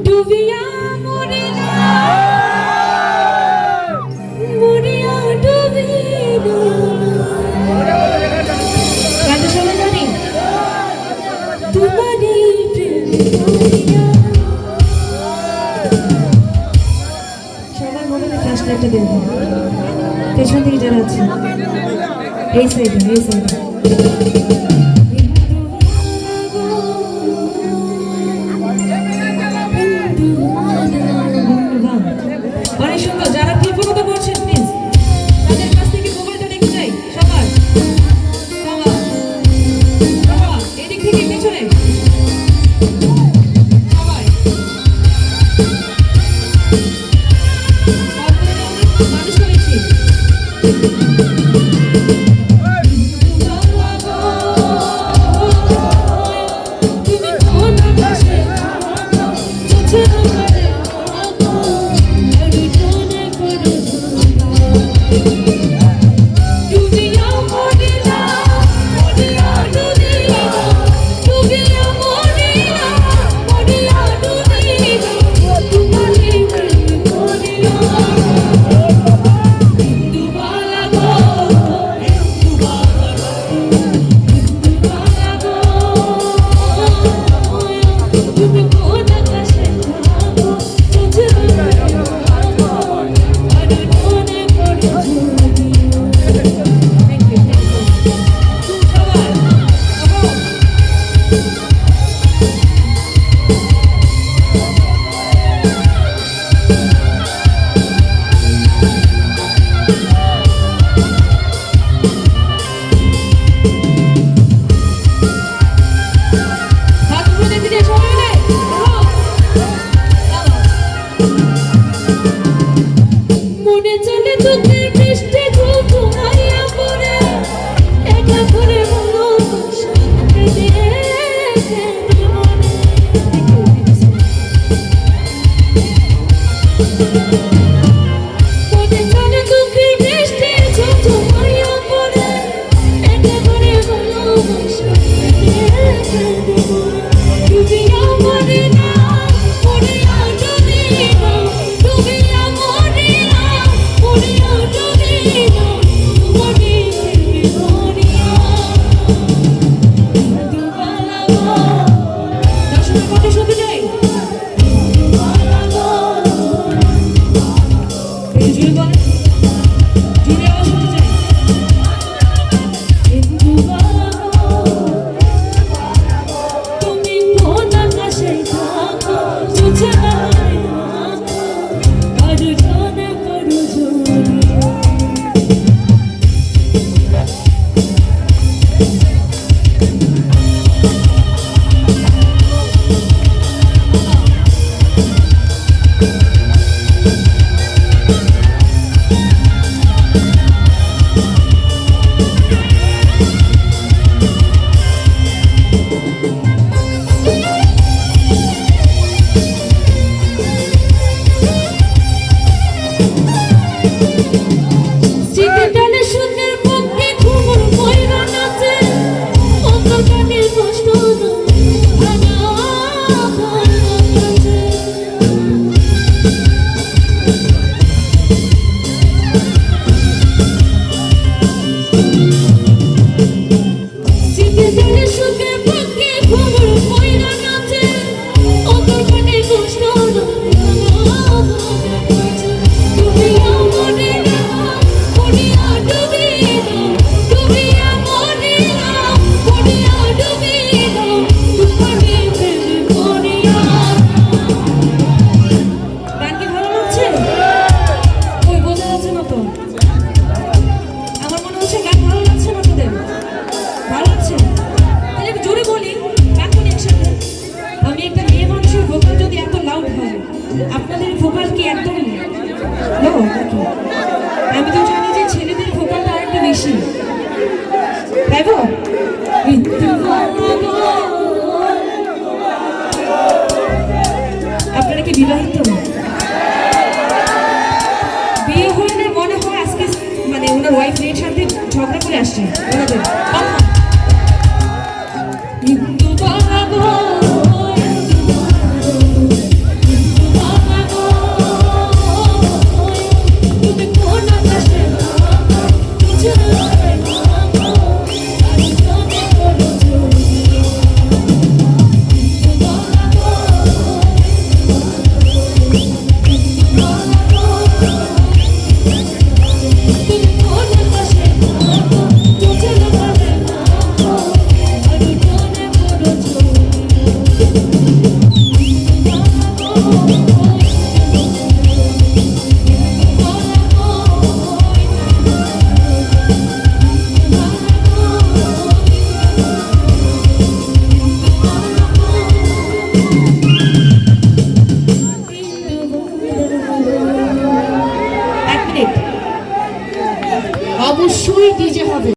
ডুবিয়া মরিয়া মরিয়া ডুবিয়া গানটা সবাই জানি তোমারই সবার মোবাইলে ফ্ল্যাশ লাইটটা দেবো পেছন থেকে যারা আছে এই সাইডে অনেক সুন্দর। যারা কৃপণতা করছেন প্লিজ তাদের কাছ থেকে মোবাইলটা রেখে যাই সবার। এদিক থেকে পেছনে সবাই মানুষ করেছি। আপনাদের ভোকাল কি একদম লো? আমি তো জানি যে ছেলেদের ভোকালটা আরেকটু বেশি, তাই তো? আপনারা কি বিবাহিত? বিয়ে হলে মনে হয় আজকে মানে ওনার ওয়াইফ এর সাথে ঝগড়া করে আসছে ওনাদের।